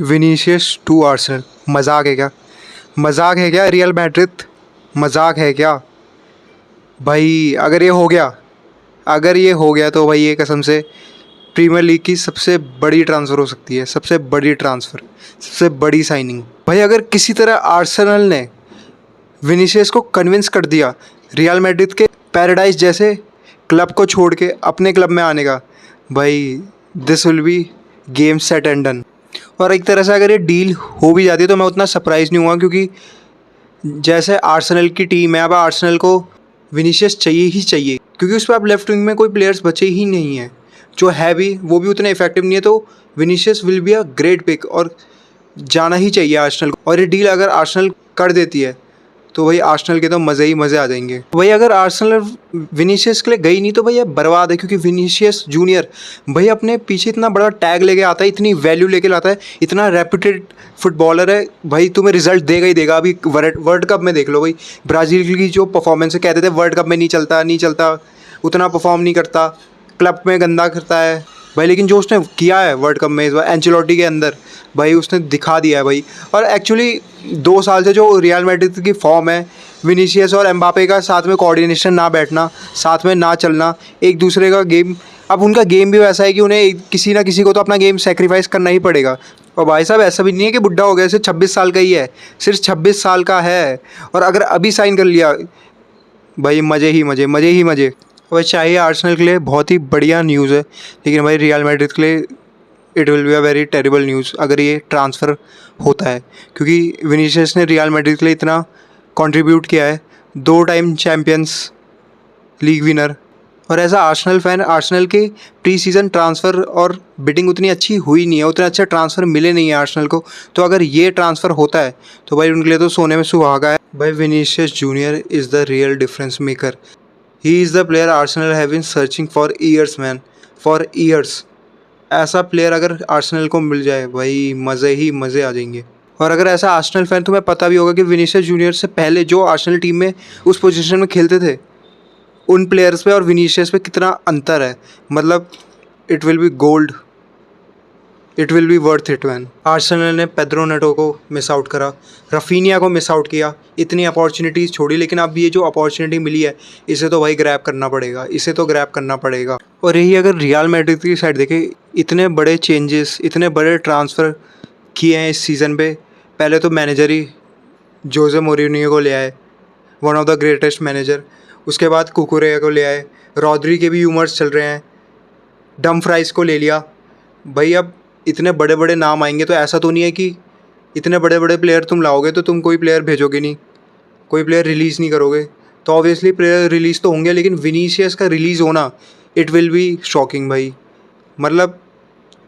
Vinicius to Arsenal, मजाक है क्या? मजाक है क्या? रियल मैड्रिड मजाक है क्या भाई? अगर ये हो गया तो भाई ये कसम से प्रीमियर लीग की सबसे बड़ी ट्रांसफ़र हो सकती है, सबसे बड़ी ट्रांसफ़र, सबसे बड़ी साइनिंग भाई। अगर किसी तरह आर्सेनल ने विनीशियस को कन्विंस कर दिया रियल मैड्रिड के पैराडाइज जैसे क्लब को छोड़ के अपने क्लब में आने का, भाई this will be game set and done. और एक तरह से अगर ये डील हो भी जाती है तो मैं उतना सरप्राइज़ नहीं हुआ, क्योंकि जैसे आर्सेनल की टीम है, अब आर्सेनल को विनीशियस चाहिए ही चाहिए, क्योंकि उस पर अब लेफ्ट विंग में कोई प्लेयर्स बचे ही नहीं हैं, जो है भी वो भी उतने इफेक्टिव नहीं है। तो Vinicius will be a great pick और जाना ही चाहिए आर्सेनल को। और ये डील अगर आर्सेनल कर देती है तो भाई आर्सेनल के तो मज़े ही मज़े आ जाएंगे भाई। अगर आर्सेनल विनीशियस के लिए गई नहीं तो भाई अब बर्बाद है, क्योंकि विनीशियस जूनियर भाई अपने पीछे इतना बड़ा टैग लेके आता है, इतनी वैल्यू लेके आता है, इतना रेप्यूटेड फुटबॉलर है भाई, तुम्हें रिजल्ट देगा ही देगा। अभी वर्ल्ड कप में देख लो भाई, ब्राज़ील की जो परफॉर्मेंस है, कहते थे वर्ल्ड कप में नहीं चलता, उतना परफॉर्म नहीं करता, क्लब में गंदा करता है भाई, लेकिन जो उसने किया है वर्ल्ड कप में इस बार एंचेलोटी के अंदर भाई, उसने दिखा दिया है भाई। और एक्चुअली 2 साल से जो रियल मैड्रिड की फॉर्म है, विनीशियस और एम्बापे का साथ में कोऑर्डिनेशन ना बैठना, साथ में ना चलना, एक दूसरे का गेम, अब उनका गेम भी वैसा है कि उन्हें किसी ना किसी को तो अपना गेम सेक्रीफाइस करना ही पड़ेगा। और भाई साहब ऐसा भी नहीं है कि बुढ़ा हो गया, सिर्फ 26 साल का ही है, सिर्फ 26 साल का है, और अगर अभी साइन कर लिया भाई मज़े ही मज़े, मज़े ही मज़े। और चाहे आर्सेनल के लिए बहुत ही बढ़िया न्यूज़ है, लेकिन भाई रियल मैड्रिड के लिए it will be a very terrible news अगर ये ट्रांसफ़र होता है, क्योंकि विनीशियस ने रियल मैड्रिड के लिए इतना कंट्रीब्यूट किया है, 2 टाइम चैम्पियंस लीग विनर। और as a Arsenal fan, Arsenal के प्री सीज़न ट्रांसफ़र और बिडिंग उतनी अच्छी हुई नहीं है, उतने अच्छे ट्रांसफ़र मिले नहीं है आर्सेनल को। तो अगर ये ट्रांसफ़र होता है तो भाई उनके लिए तो सोने में सुहागा है भाई। Vinicius Junior is the real difference maker, he is the player Arsenal have been searching for years man, for years. ऐसा प्लेयर अगर आर्सेनल को मिल जाए भाई मज़े ही मज़े आ जाएंगे। और अगर ऐसा आर्सेनल फ़ैन, तुम्हें पता भी होगा कि विनीशियस जूनियर से पहले जो आर्सेनल टीम में उस पोजीशन में खेलते थे, उन प्लेयर्स पे और विनीशियस पे कितना अंतर है, मतलब it will be gold, it will be worth it man. Arsenal ने पेड्रो नेटो को मिस आउट करा, रफीनिया को मिस आउट किया, इतनी अपॉर्चुनिटीज़ छोड़ी, लेकिन अब ये जो अपॉर्चुनिटी मिली है इसे तो भाई ग्रैब करना पड़ेगा, इसे तो ग्रैब करना पड़ेगा। और यही अगर रियल मैड्रिड की साइड देखें, इतने बड़े चेंजेस, इतने बड़े ट्रांसफ़र किए हैं इस सीज़न पे। पहले तो मैनेजर ही जोसे मोरिनियो को ले आए, one of the greatest manager. उसके बाद कुकुरेया को ले आए, रॉड्री के भी यूमर्स चल रहे हैं, डमफ्राइज को ले लिया भाई। अब इतने बड़े बड़े नाम आएंगे तो ऐसा तो नहीं है कि इतने बड़े बड़े प्लेयर तुम लाओगे तो तुम कोई प्लेयर भेजोगे नहीं, कोई प्लेयर रिलीज़ नहीं करोगे, तो ऑब्वियसली प्लेयर रिलीज़ तो होंगे, लेकिन विनीशियस का रिलीज़ होना इट विल बी शॉकिंग भाई। मतलब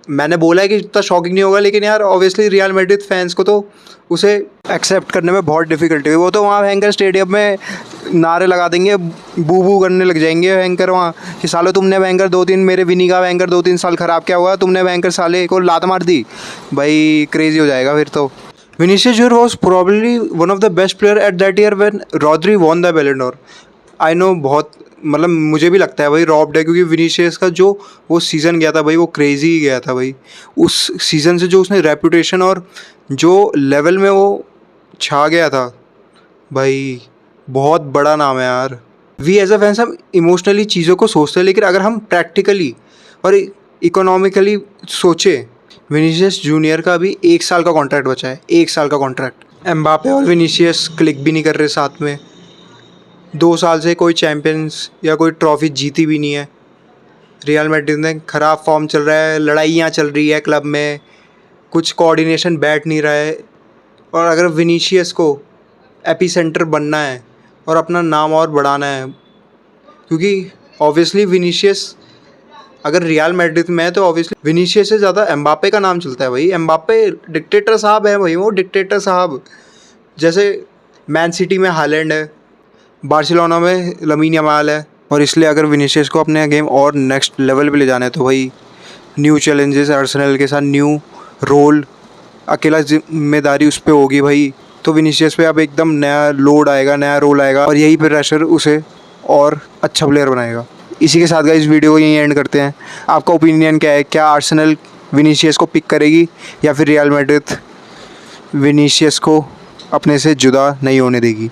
मैंने बोला है कि इतना शॉकिंग नहीं होगा, लेकिन यार ऑब्वियसली रियल मैड्रिड फैंस को तो उसे एक्सेप्ट करने में बहुत डिफ़िकल्टी हुई। वो तो वहाँ वेंगर स्टेडियम में नारे लगा देंगे, बू बू करने लग जाएंगे वेंगर वहाँ कि सालो तुमने वेंगर 2-3, मेरे विनी का वेंगर 2-3 साल ख़राब क्या हुआ, तुमने वेंगर साले को लात मार दी भाई, क्रेज़ी हो जाएगा फिर तो। Vinicius junior was probably one of the best player at that year when Rodri won the बैलन डोर। आई नो बहुत, मतलब मुझे भी लगता है भाई रॉब्ड है, क्योंकि विनीशियस का जो वो सीज़न गया था भाई, वो क्रेज़ी ही गया था भाई। उस सीज़न से जो उसने रेपुटेशन और जो लेवल में वो छा गया था भाई, बहुत बड़ा नाम है यार। वी एज अ फैंस हम इमोशनली चीज़ों को सोचते हैं, लेकिन अगर हम प्रैक्टिकली और इकोनॉमिकली सोचें, विनीशियस जूनियर का अभी 1 साल का कॉन्ट्रैक्ट बचा है, 1 साल का कॉन्ट्रैक्ट। एम्बापे और विनीशियस क्लिक भी नहीं कर रहे साथ में, 2 साल से कोई चैम्पियंस या कोई ट्रॉफी जीती भी नहीं है। रियल मैड्रिड में ख़राब फॉर्म चल रहा है, लड़ाइयाँ चल रही है क्लब में, कुछ कोऑर्डिनेशन बैठ नहीं रहा है। और अगर विनीशियस को एपिसेंटर बनना है और अपना नाम और बढ़ाना है, क्योंकि ऑब्वियसली विनीशियस अगर रियल मैड्रिड में है तो ऑब्वियसली विनीशियस से ज़्यादा एम्बापे का नाम चलता है भाई। एम्बापे डिक्टेटर साहब है भाई, वो डिक्टेटर साहब। जैसे मैन सिटी में हालैंड है, बार्सिलोना में लमीन यमाल है। और इसलिए अगर विनीशियस को अपने गेम और नेक्स्ट लेवल पे ले जाना है तो भाई न्यू चैलेंजेस आर्सेनल के साथ, न्यू रोल, अकेला जिम्मेदारी उस पर होगी भाई। तो विनीशियस पे अब एकदम नया लोड आएगा, नया रोल आएगा, और यही प्रेशर उसे और अच्छा प्लेयर बनाएगा। इसी के साथ गाइस वीडियो को यहीं एंड करते हैं। आपका ओपिनियन क्या है? क्या आर्सेनल विनीशियस को पिक करेगी या फिर रियल मैड्रिड विनीशियस को अपने से जुदा नहीं होने देगी।